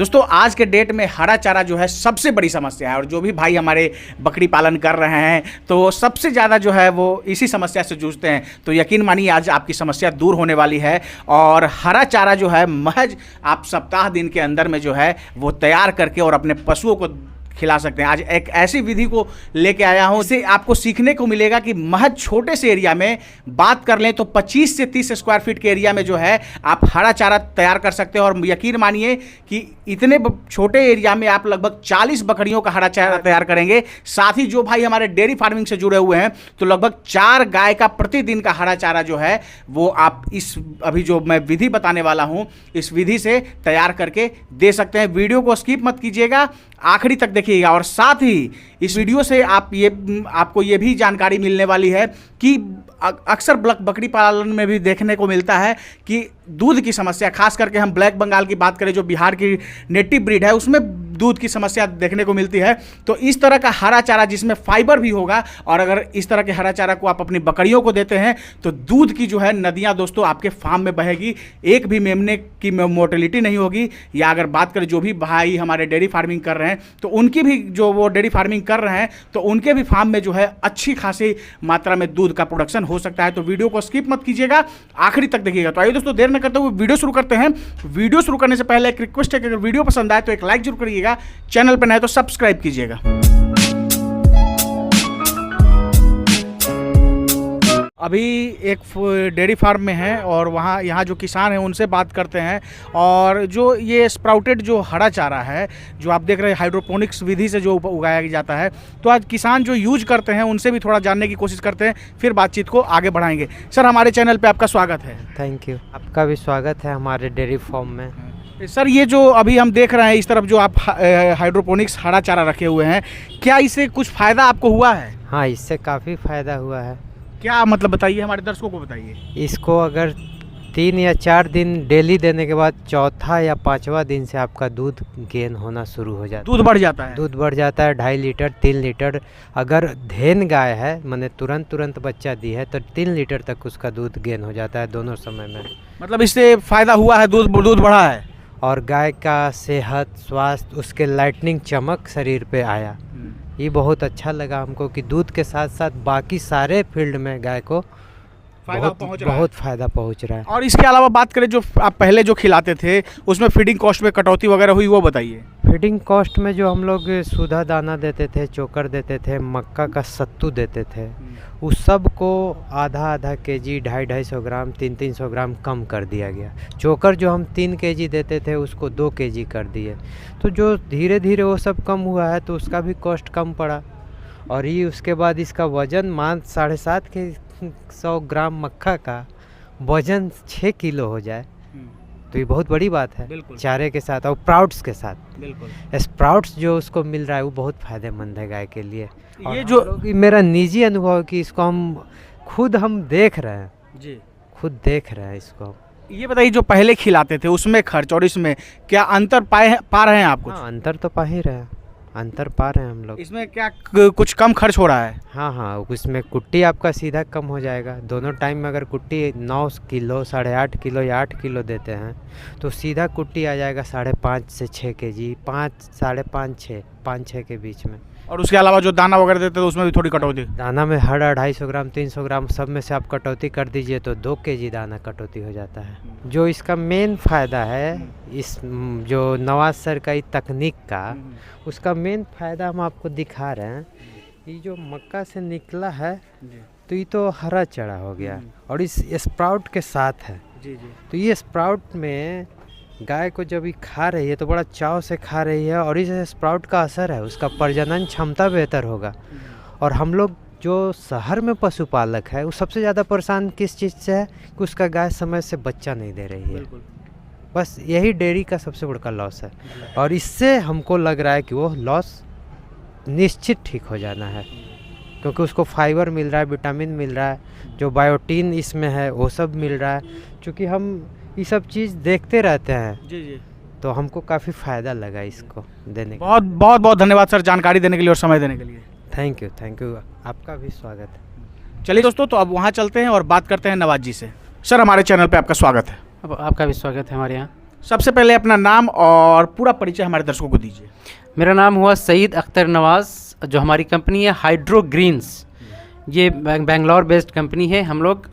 दोस्तों आज के डेट में हरा चारा जो है सबसे बड़ी समस्या है और जो भी भाई हमारे बकरी पालन कर रहे हैं तो सबसे ज़्यादा जो है वो इसी समस्या से जूझते हैं। तो यकीन मानिए आज आपकी समस्या दूर होने वाली है और हरा चारा जो है महज आप सप्ताह दिन के अंदर में जो है वो तैयार करके और अपने पशुओं को खिला सकते हैं। आज एक ऐसी विधि को लेके आया हूं, इससे आपको सीखने को मिलेगा कि महज छोटे से एरिया में बात कर लें तो 25 से 30 स्क्वायर फीट के एरिया में जो है आप हरा चारा तैयार कर सकते हैं। और यकीन मानिए कि इतने छोटे एरिया में आप लगभग 40 बकरियों का हरा चारा तैयार करेंगे। साथ ही जो भाई हमारे डेयरी फार्मिंग से जुड़े हुए हैं तो लगभग 4 गाय का प्रतिदिन का हरा चारा जो है वो आप इस अभी जो मैं विधि बताने वाला हूं इस विधि से तैयार करके दे सकते हैं। वीडियो को स्किप मत कीजिएगा, आखिरी तक देखिएगा। और साथ ही इस वीडियो से आपको ये भी जानकारी मिलने वाली है कि अक्सर बकरी पालन में भी देखने को मिलता है कि दूध की समस्या, खास करके हम ब्लैक बंगाल की बात करें जो बिहार की नेटिव ब्रीड है उसमें दूध की समस्या देखने को मिलती है। तो इस तरह का हरा चारा जिसमें फाइबर भी होगा और अगर इस तरह के हरा चारा को आप अपनी बकरियों को देते हैं तो दूध की जो है नदियां दोस्तों आपके फार्म में बहेगी, एक भी मेमने की मोर्टेलिटी नहीं होगी। या अगर बात करें जो भी भाई हमारे डेयरी फार्मिंग कर रहे हैं तो उनकी भी जो वो डेयरी फार्मिंग कर रहे हैं तो उनके भी फार्म में जो है अच्छी खासी मात्रा में दूध का प्रोडक्शन हो सकता है। तो वीडियो को स्किप मत कीजिएगा, आखिरी तक देखिएगा। तो आइए दोस्तों देर न करते हुए वीडियो शुरू करते हैं। वीडियो शुरू करने से पहले एक रिक्वेस्ट है कि अगर वीडियो पसंद आए तो एक लाइक जरूर करिएगा, चैनल पर नए तो सब्सक्राइब कीजिएगा। अभी एक डेयरी फार्म में है और यहाँ जो किसान हैं उनसे बात करते हैं। और जो ये स्प्राउटेड जो हरा चारा है जो आप देख रहे हैं हाइड्रोपोनिक्स विधि से जो उगाया जाता है, तो आज किसान जो यूज करते हैं उनसे भी थोड़ा जानने की कोशिश करते हैं, फिर बातचीत को आगे बढ़ाएंगे। सर हमारे चैनल पे आपका स्वागत है। थैंक यू, आपका भी स्वागत है हमारे डेयरी फार्म में। सर ये जो अभी हम देख रहे हैं इस तरफ जो आप हाइड्रोपोनिक्स हरा चारा रखे हुए हैं, क्या इससे कुछ फ़ायदा आपको हुआ है? हाँ, इससे काफ़ी फ़ायदा हुआ है। क्या मतलब बताइए, हमारे दर्शकों को बताइए। इसको अगर 3 या 4 दिन डेली देने के बाद चौथा या 5वां दिन से आपका दूध गेन होना शुरू हो जाता है। दूध बढ़ जाता है? दूध बढ़ जाता है 2.5 लीटर 3 लीटर। अगर धेन गाय है मैंने तुरंत बच्चा दी है तो 3 लीटर तक उसका दूध गेन हो जाता है दोनों समय में। मतलब इससे फ़ायदा हुआ है, दूध बढ़ा है और गाय का सेहत स्वास्थ्य उसके लाइटनिंग चमक शरीर पे आया। ये बहुत अच्छा लगा हमको कि दूध के साथ साथ बाकी सारे फील्ड में गाय को बहुत फ़ायदा पहुंच रहा है। और इसके अलावा बात करें जो आप पहले जो खिलाते थे उसमें फीडिंग कॉस्ट में कटौती वगैरह हुई, वो बताइए। फीडिंग कॉस्ट में जो हम लोग सूधा दाना देते थे, चोकर देते थे, मक्का का सत्तू देते थे, उस सब को आधा केजी 250-250 ग्राम 300-300 ग्राम कम कर दिया गया। चोकर जो हम 3 केजी देते थे उसको 2 केजी कर दिए। तो जो धीरे धीरे वो सब कम हुआ है तो उसका भी कॉस्ट कम पड़ा। और ये उसके बाद इसका वज़न मान 750 ग्राम मक्का का वज़न 6 किलो हो जाए तो ये बहुत बड़ी बात है चारे के साथ और स्प्राउट्स के साथ। बिल्कुल स्प्राउट्स जो उसको मिल रहा है वो बहुत फ़ायदेमंद है गाय के लिए। ये जो मेरा निजी अनुभव है कि इसको हम देख रहे हैं जी, खुद देख रहे हैं इसको। ये बताइए जो पहले खिलाते थे उसमें खर्च और इसमें क्या अंतर पा रहे हैं आप कुछ? हाँ, अंतर तो पा ही रहे हैं, अंतर पा रहे हैं हम लोग। इसमें क्या कुछ कम खर्च हो रहा है? हाँ, उसमें कुट्टी आपका सीधा कम हो जाएगा। दोनों टाइम में अगर कुट्टी 9 किलो 8.5 किलो या 8 किलो देते हैं तो सीधा कुट्टी आ जाएगा 5.5 से 6 केजी, 5 5.5 6 के बीच में। और उसके अलावा जो दाना वगैरह देते हैं उसमें भी थोड़ी कटौती? दाना में हर 250 ग्राम 300 ग्राम सब में से आप कटौती कर दीजिए तो 2 केजी दाना कटौती हो जाता है। जो इसका मेन फ़ायदा है इस जो नवाज सर का तकनीक का, उसका मेन फ़ायदा हम आपको दिखा रहे हैं। ये जो मक्का से निकला है तो ये तो हरा चारा हो गया और इस स्प्राउट के साथ है। तो ये स्प्राउट में गाय को जब ये खा रही है तो बड़ा चाव से खा रही है और इस स्प्राउट का असर है उसका प्रजनन क्षमता बेहतर होगा। और हम लोग जो शहर में पशुपालक है वो सबसे ज़्यादा परेशान किस चीज़ से है कि उसका गाय समय से बच्चा नहीं दे रही है। बस यही डेयरी का सबसे बड़ा लॉस है और इससे हमको लग रहा है कि वो लॉस निश्चित ठीक हो जाना है क्योंकि उसको फाइबर मिल रहा है, विटामिन मिल रहा है, जो बायोटीन इसमें है वो सब मिल रहा है। क्योंकि हम ये सब चीज़ देखते रहते हैं जी, तो हमको काफ़ी फ़ायदा लगा इसको देने के। बहुत धन्यवाद सर जानकारी देने के लिए और समय देने के लिए। थैंक यू, आपका भी स्वागत है। चलिए दोस्तों तो अब वहाँ चलते हैं और बात करते हैं नवाज जी से। सर हमारे चैनल पे आपका स्वागत है। अब आपका भी स्वागत है हमारे यहाँ। सबसे पहले अपना नाम और पूरा परिचय हमारे दर्शकों को दीजिए। मेरा नाम हुआ सईद अख्तर नवाज़। जो हमारी कंपनी है हाइड्रो ग्रीन्स, ये बेंगलोर बेस्ड कंपनी है। हम लोग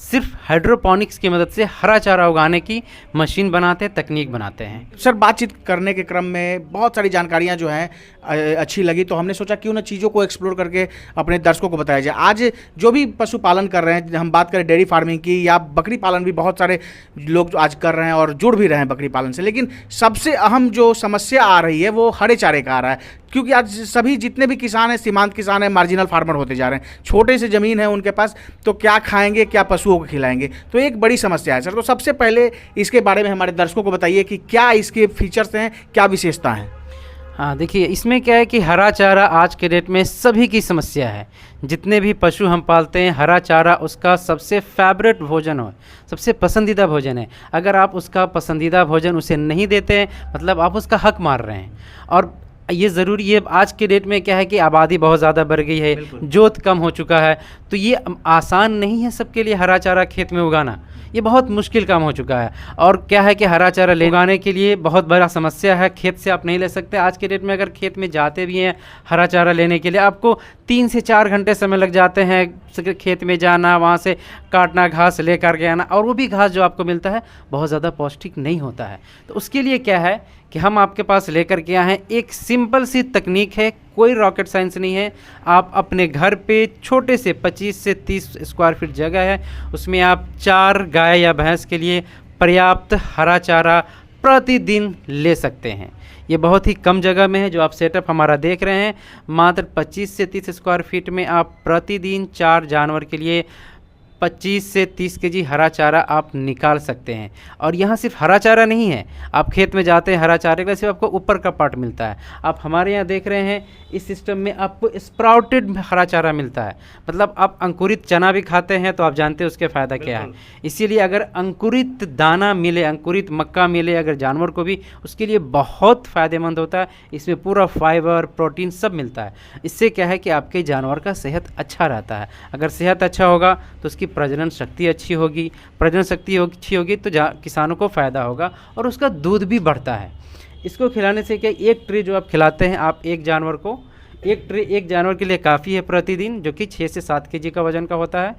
सिर्फ हाइड्रोपोनिक्स की मदद से हरा चारा उगाने की मशीन बनाते हैं, तकनीक बनाते हैं। सर, बातचीत करने के क्रम में बहुत सारी जानकारियां जो हैं अच्छी लगी, तो हमने सोचा क्यों ना चीज़ों को एक्सप्लोर करके अपने दर्शकों को बताया जाए। आज जो भी पशुपालन कर रहे हैं, हम बात करें डेयरी फार्मिंग की या बकरी पालन, भी बहुत सारे लोग आज कर रहे हैं और जुड़ भी रहे हैं बकरी पालन से, लेकिन सबसे अहम जो समस्या आ रही है वो हरे चारे का आ रहा है। क्योंकि आज सभी जितने भी किसान हैं, सीमांत किसान हैं, मार्जिनल फार्मर होते जा रहे हैं, छोटे से ज़मीन है उनके पास, तो क्या खाएंगे, क्या पशुओं को खिलाएंगे, तो एक बड़ी समस्या है। सर, तो सबसे पहले इसके बारे में हमारे दर्शकों को बताइए कि क्या इसके फीचर्स हैं, क्या विशेषता हैं। हाँ, देखिए इसमें क्या है कि हरा चारा आज के डेट में सभी की समस्या है। जितने भी पशु हम पालते हैं, हरा चारा उसका सबसे फेवरेट भोजन हो, सबसे पसंदीदा भोजन है। अगर आप उसका पसंदीदा भोजन उसे नहीं देते हैं, मतलब आप उसका हक मार रहे हैं। और ये ज़रूरी है, आज के डेट में क्या है कि आबादी बहुत ज़्यादा बढ़ गई है, जोत कम हो चुका है, तो ये आसान नहीं है सबके लिए हरा चारा खेत में उगाना। ये बहुत मुश्किल काम हो चुका है। और क्या है कि हरा चारा ले उगाने के लिए बहुत बड़ा समस्या है, खेत से आप नहीं ले सकते। आज के डेट में अगर खेत में जाते भी हैं हरा चारा लेने के लिए, आपको 3 से 4 घंटे समय लग जाते हैं खेत में जाना, वहाँ से काटना, घास ले कर के आना, और वो भी घास जो आपको मिलता है बहुत ज़्यादा पौष्टिक नहीं होता है। तो उसके लिए क्या है कि हम आपके पास लेकर के आए हैं एक सिंपल सी तकनीक है, कोई रॉकेट साइंस नहीं है। आप अपने घर पे छोटे से 25 से 30 स्क्वायर फीट जगह है, उसमें आप 4 गाय या भैंस के लिए पर्याप्त हरा चारा प्रतिदिन ले सकते हैं। ये बहुत ही कम जगह में है जो आप सेटअप हमारा देख रहे हैं। मात्र 25 से 30 स्क्वायर फीट में आप प्रतिदिन 4 जानवर के लिए 25 से 30 केजी हरा चारा आप निकाल सकते हैं। और यहाँ सिर्फ हरा चारा नहीं है, आप खेत में जाते हैं हरा चारे का सिर्फ आपको ऊपर का पार्ट मिलता है। आप हमारे यहाँ देख रहे हैं इस सिस्टम में आपको स्प्राउटेड हरा चारा मिलता है, मतलब आप अंकुरित चना भी खाते हैं तो आप जानते हैं उसके फ़ायदा क्या है। इसीलिए अगर अंकुरित दाना मिले, अंकुरित मक्का मिले अगर जानवर को भी, उसके लिए बहुत फ़ायदेमंद होता है। इसमें पूरा फाइबर, प्रोटीन सब मिलता है। इससे क्या है कि आपके जानवर का सेहत अच्छा रहता है। अगर सेहत अच्छा होगा तो उसकी प्रजनन शक्ति अच्छी होगी, प्रजनन शक्ति अच्छी होगी तो किसानों को फ़ायदा होगा और उसका दूध भी बढ़ता है। इसको खिलाने से क्या, एक ट्रे जो आप खिलाते हैं आप एक जानवर को, एक ट्रे एक जानवर के लिए काफ़ी है प्रतिदिन, जो कि 6 से 7 केजी का वज़न का होता है।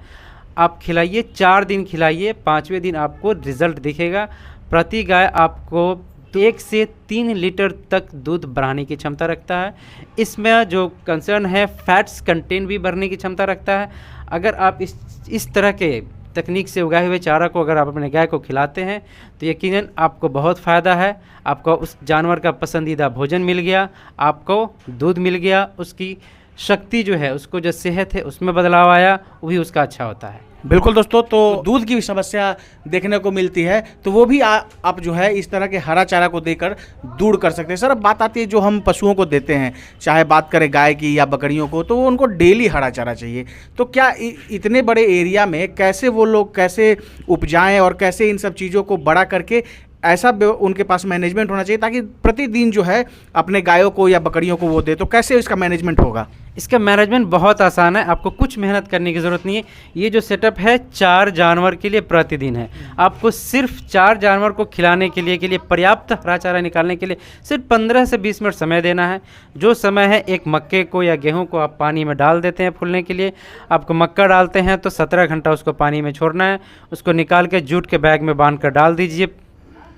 आप खिलाइए, 4 दिन खिलाइए, 5वें दिन आपको रिज़ल्ट दिखेगा। प्रति गाय आपको 1 से 3 लीटर तक दूध बढ़ाने की क्षमता रखता है। इसमें जो कंसर्न है फैट्स कंटेंट भी बढ़ने की क्षमता रखता है। अगर आप इस तरह के तकनीक से उगाए हुए चारा को अगर आप अपने गाय को खिलाते हैं तो यकीनन आपको बहुत फ़ायदा है। आपको उस जानवर का पसंदीदा भोजन मिल गया, आपको दूध मिल गया, उसकी शक्ति जो है, उसको जो सेहत है उसमें बदलाव आया, वो भी उसका अच्छा होता है। बिल्कुल दोस्तों, तो दूध की भी समस्या देखने को मिलती है, तो वो भी आप जो है इस तरह के हरा चारा को देकर दूर कर सकते हैं। सर, अब बात आती है जो हम पशुओं को देते हैं, चाहे बात करें गाय की या बकरियों को, तो वो उनको डेली हरा चारा चाहिए। तो क्या इतने बड़े एरिया में कैसे वो लोग कैसे उपजाएं और कैसे इन सब चीज़ों को बड़ा करके ऐसा उनके पास मैनेजमेंट होना चाहिए ताकि प्रतिदिन जो है अपने गायों को या बकरियों को वो दे, तो कैसे इसका मैनेजमेंट होगा? इसका मैनेजमेंट बहुत आसान है, आपको कुछ मेहनत करने की ज़रूरत नहीं है। ये जो सेटअप है 4 जानवर के लिए प्रतिदिन है। आपको सिर्फ 4 जानवर को खिलाने के लिए पर्याप्त हरा चारा निकालने के लिए सिर्फ 15 से 20 मिनट समय देना है। जो समय है एक मक्के को या गेहूं को आप पानी में डाल देते हैं फूलने के लिए। आपको मक्का डालते हैं तो 17 घंटा उसको पानी में छोड़ना है, उसको निकाल के जूट के बैग में बांध कर डाल दीजिए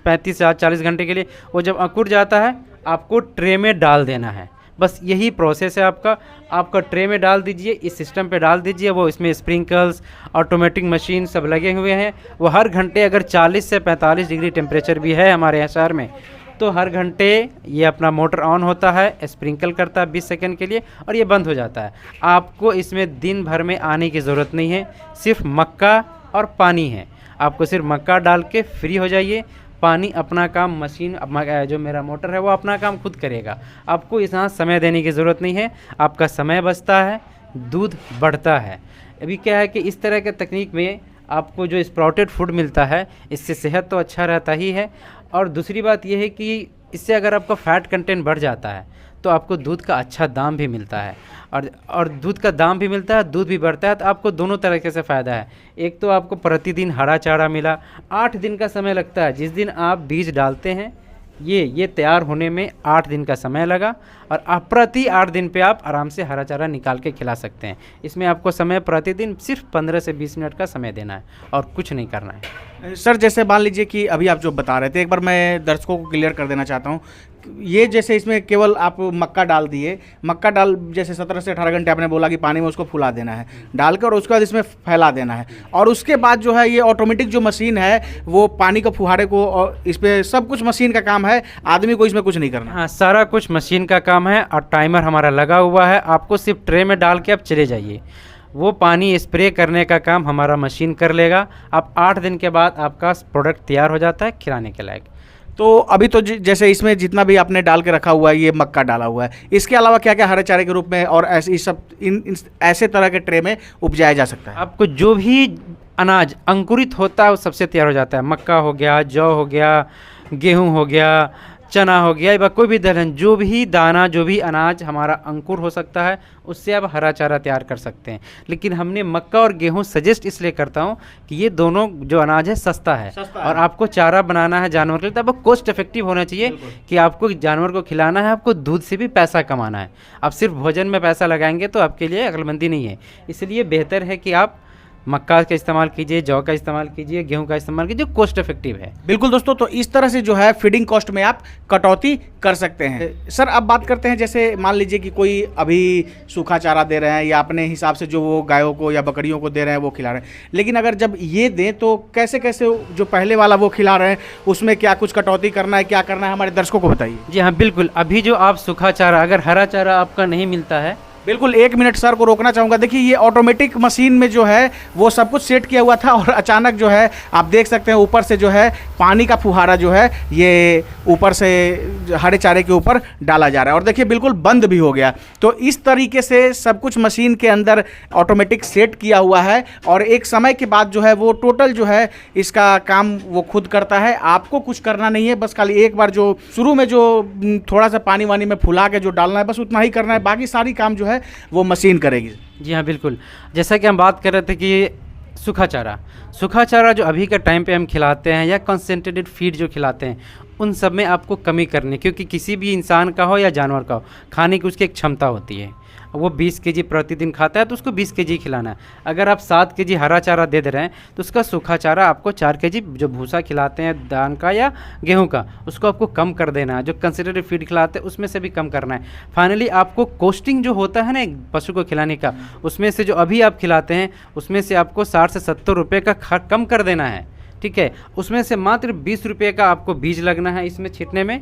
35 से 40 घंटे के लिए। वो जब अंकुर जाता है आपको ट्रे में डाल देना है, बस यही प्रोसेस है आपका ट्रे में डाल दीजिए, इस सिस्टम पे डाल दीजिए। वो इसमें स्प्रिंकल्स, ऑटोमेटिक मशीन सब लगे हुए हैं। वो हर घंटे अगर 40 से 45 डिग्री टेम्परेचर भी है हमारे यहाँ शहर में, तो हर घंटे ये अपना मोटर ऑन होता है, स्प्रिंकल करता है 20 सेकंड के लिए और ये बंद हो जाता है। आपको इसमें दिन भर में आने की ज़रूरत नहीं है, सिर्फ मक्का और पानी है। आपको सिर्फ मक्का डाल के फ्री हो जाइए, पानी अपना काम, मशीन जो मेरा मोटर है वो अपना काम खुद करेगा। आपको इसमें समय देने की ज़रूरत नहीं है, आपका समय बचता है, दूध बढ़ता है। अभी क्या है कि इस तरह के तकनीक में आपको जो स्प्राउटेड फूड मिलता है इससे सेहत तो अच्छा रहता ही है, और दूसरी बात यह है कि इससे अगर आपका फैट कंटेंट बढ़ जाता है तो आपको दूध का अच्छा दाम भी मिलता है, और दूध का दाम भी मिलता है, दूध भी बढ़ता है, तो आपको दोनों तरीके से फ़ायदा है। एक तो आपको प्रतिदिन हरा चारा मिला, 8 दिन का समय लगता है, जिस दिन आप बीज डालते हैं ये तैयार होने में 8 दिन का समय लगा, और आप प्रति 8 दिन पे आप आराम से हरा चारा निकाल के खिला सकते हैं। इसमें आपको समय प्रतिदिन सिर्फ 15 से 20 मिनट का समय देना है और कुछ नहीं करना है। सर जैसे मान लीजिए कि अभी आप जो बता रहे थे, एक बार मैं दर्शकों को क्लियर कर देना चाहता हूँ, ये जैसे इसमें केवल आप मक्का डाल दिए, मक्का डाल जैसे 17 से 18 घंटे आपने बोला कि पानी में उसको फुला देना है, डालकर और उसके बाद इसमें फैला देना है, और उसके बाद जो है ये ऑटोमेटिक जो मशीन है वो पानी का फुहारे को, और इस पर सब कुछ मशीन का काम है, आदमी को इसमें कुछ नहीं करना। हाँ, सारा कुछ मशीन का काम है, और टाइमर हमारा लगा हुआ है। आपको सिर्फ ट्रे में डाल के आप चले जाइए, वो पानी स्प्रे करने का काम हमारा मशीन कर लेगा। आप 8 दिन के बाद आपका प्रोडक्ट तैयार हो जाता है खिलाने के लायक। तो अभी तो जैसे इसमें जितना भी आपने डाल के रखा हुआ है, ये मक्का डाला हुआ है, इसके अलावा क्या क्या हरे चारे के रूप में और ऐसे सब इन ऐसे तरह के ट्रे में उपजाया जा सकता है? आपको जो भी अनाज अंकुरित होता है वो सबसे तैयार हो जाता है। मक्का हो गया, जौ हो गया, गेहूं हो गया, चना हो गया, या कोई भी दलहन, जो भी दाना, जो भी अनाज हमारा अंकुर हो सकता है, उससे आप हरा चारा तैयार कर सकते हैं। लेकिन हमने मक्का और गेहूं सजेस्ट इसलिए करता हूं कि ये दोनों जो अनाज है सस्ता है, और आपको चारा बनाना है जानवर के लिए, तो आपको कॉस्ट इफेक्टिव होना चाहिए कि आपको जानवर को खिलाना है, आपको दूध से भी पैसा कमाना है। आप सिर्फ भोजन में पैसा लगाएंगे तो आपके लिए अक्लमंदी नहीं है। इसलिए बेहतर है कि आप मक्का का इस्तेमाल कीजिए, जौ का इस्तेमाल कीजिए, गेहूं का इस्तेमाल कीजिए, कॉस्ट इफेक्टिव है। बिल्कुल दोस्तों, तो इस तरह से जो है फीडिंग कॉस्ट में आप कटौती कर सकते हैं। सर अब बात करते हैं, जैसे मान लीजिए कि कोई अभी सूखा चारा दे रहे हैं या अपने हिसाब से जो वो गायों को या बकरियों को दे रहे हैं वो खिला रहे हैं, लेकिन अगर जब ये दें तो कैसे कैसे जो पहले वाला वो खिला रहे हैं उसमें क्या कुछ कटौती करना है, क्या करना है, हमारे दर्शकों को बताइए। जी हाँ, बिल्कुल। अभी जो आप सूखा चारा, अगर हरा चारा आपका नहीं मिलता है, बिल्कुल 1 मिनट सर को रोकना चाहूँगा। देखिए ये ऑटोमेटिक मशीन में जो है वो सब कुछ सेट किया हुआ था, और अचानक जो है आप देख सकते हैं ऊपर से जो है पानी का फुहारा जो है ये ऊपर से हरे चारे के ऊपर डाला जा रहा है, और देखिए बिल्कुल बंद भी हो गया। तो इस तरीके से सब कुछ मशीन के अंदर ऑटोमेटिक सेट किया हुआ है, और एक समय के बाद जो है वो टोटल जो है इसका काम वो खुद करता है, आपको कुछ करना नहीं है। बस खाली एक बार जो शुरू में जो थोड़ा सा पानी वानी में फुला के जो डालना है, बस उतना ही करना है, बाकी सारी काम जो है वो मशीन करेगी। जी हाँ, बिल्कुल। जैसा कि हम बात कर रहे थे कि सूखा चारा जो अभी के टाइम पे हम खिलाते हैं, या कंसंट्रेटेड फीड जो खिलाते हैं, उन सब में आपको कमी करनी, क्योंकि किसी भी इंसान का हो या जानवर का हो, खाने की उसकी एक क्षमता होती है। वो 20 केजी प्रतिदिन खाता है तो उसको 20 केजी खिलाना है। अगर आप 7 केजी हरा चारा दे रहे हैं तो उसका सूखा चारा आपको 4 केजी जो भूसा खिलाते हैं धान का या गेहूं का, उसको आपको कम कर देना है। जो कंसिडरेटिव फीड खिलाते हैं उसमें से भी कम करना है। फाइनली आपको कॉस्टिंग जो होता है ना एक पशु को खिलाने का, उसमें से जो अभी आप खिलाते हैं उसमें से आपको 60 से 70 रुपये का कम कर देना है। ठीक है, उसमें से मात्र 20 रुपये का आपको बीज लगना है इसमें छींटने में,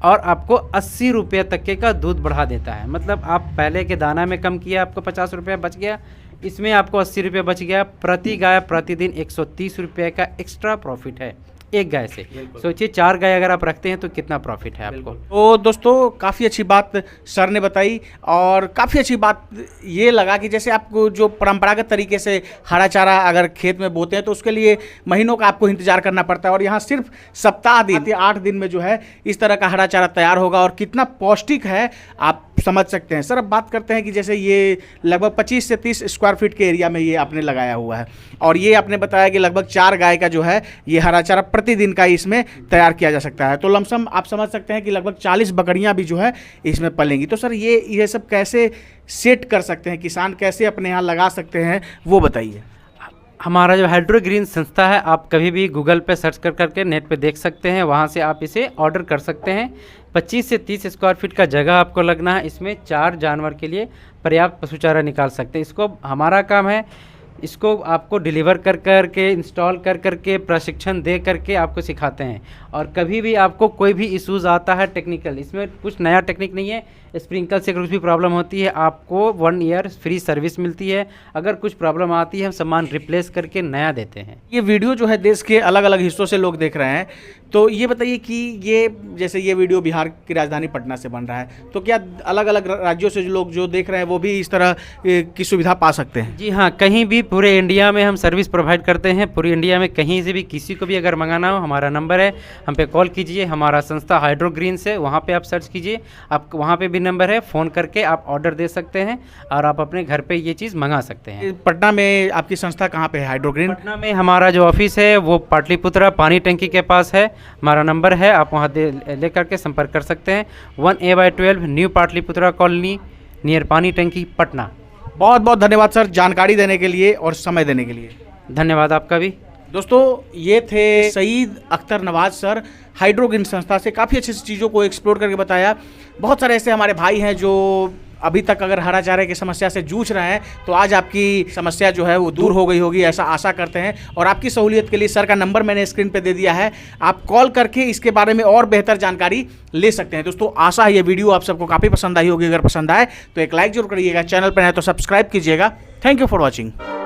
और आपको 80 रुपये तक के का दूध बढ़ा देता है। मतलब आप पहले के दाना में कम किया, आपको 50 रुपये बच गया, इसमें आपको 80 रुपये बच गया। प्रति गाय प्रतिदिन 130 रुपये का एक्स्ट्रा प्रॉफिट है एक गाय से। सोचिए 4 गाय अगर आप रखते हैं तो कितना प्रॉफिट है आपको। तो दोस्तों काफ़ी अच्छी बात सर ने बताई, और काफ़ी अच्छी बात ये लगा कि जैसे आपको जो परंपरागत तरीके से हरा चारा अगर खेत में बोते हैं तो उसके लिए महीनों का आपको इंतजार करना पड़ता है, और यहाँ सिर्फ सप्ताह दिन 8 दिन में जो है इस तरह का हरा चारा तैयार होगा, और कितना पौष्टिक है आप समझ सकते हैं। सर अब बात करते हैं कि जैसे ये लगभग 25 से 30 स्क्वायर फीट के एरिया में ये आपने लगाया हुआ है, और ये आपने बताया कि लगभग 4 गाय का जो है ये हरा चारा प्रतिदिन का इसमें तैयार किया जा सकता है। तो लमसम आप समझ सकते हैं कि लगभग 40 बकरियां भी जो है इसमें पलेंगी। तो सर ये सब कैसे सेट कर सकते हैं, किसान कैसे अपने यहाँ लगा सकते हैं, वो बताइए। हमारा जो हाइड्रो ग्रीन संस्था है, आप कभी भी गूगल पे सर्च करके नेट पे देख सकते हैं, वहाँ से आप इसे ऑर्डर कर सकते हैं। 25 से 30 स्क्वायर फीट का जगह आपको लगना है। इसमें 4 जानवर के लिए पर्याप्त पशु चारा निकाल सकते हैं। इसको हमारा काम है, इसको आपको डिलीवर कर के इंस्टॉल कर के प्रशिक्षण दे करके आपको सिखाते हैं। और कभी भी आपको कोई भी इश्यूज़ आता है टेक्निकल, इसमें कुछ नया टेक्निक नहीं है, स्प्रिंकल से कुछ भी प्रॉब्लम होती है आपको 1 ईयर फ्री सर्विस मिलती है। अगर कुछ प्रॉब्लम आती है हम सामान रिप्लेस करके नया देते हैं। ये वीडियो जो है देश के अलग अलग हिस्सों से लोग देख रहे हैं, तो ये बताइए कि ये जैसे ये वीडियो बिहार की राजधानी पटना से बन रहा है, तो क्या अलग अलग राज्यों से जो लोग जो देख रहे हैं वो भी इस तरह की सुविधा पा सकते हैं? जी हाँ, कहीं भी पूरे इंडिया में हम सर्विस प्रोवाइड करते हैं। पूरी इंडिया में कहीं से भी किसी को भी अगर मंगाना हो, हमारा नंबर है, हम पे कॉल कीजिए। हमारा संस्था हाइड्रो ग्रीन से, वहाँ पे आप सर्च कीजिए, आप वहाँ पे भी नंबर है, फ़ोन करके आप ऑर्डर दे सकते हैं और आप अपने घर पे ये चीज़ मंगा सकते हैं। पटना में आपकी संस्था कहाँ पे है हाइड्रो ग्रीन? पटना में हमारा जो ऑफिस है वो पाटलिपुत्रा पानी टंकी के पास है। हमारा नंबर है, आप वहाँ लेकर के संपर्क कर सकते हैं। 1A/12 new Pataliputra colony near पानी टंकी, पटना। बहुत बहुत धन्यवाद सर जानकारी देने के लिए और समय देने के लिए। धन्यवाद आपका भी। दोस्तों ये थे Saeed Akhtar Nawaz sir, hydro green संस्था से। काफ़ी अच्छी चीज़ों को एक्सप्लोर करके बताया। बहुत सारे ऐसे हमारे भाई हैं जो अभी तक अगर हरा चारे की समस्या से जूझ रहे हैं, तो आज आपकी समस्या जो है वो दूर हो गई होगी, ऐसा आशा करते हैं। और आपकी सहूलियत के लिए सर का नंबर मैंने स्क्रीन पे दे दिया है, आप कॉल करके इसके बारे में और बेहतर जानकारी ले सकते हैं। दोस्तों आशा है ये वीडियो आप सबको काफ़ी पसंद आई होगी। अगर पसंद आए तो एक लाइक जरूर करिएगा, चैनल पर है तो सब्सक्राइब कीजिएगा। Thank you for watching.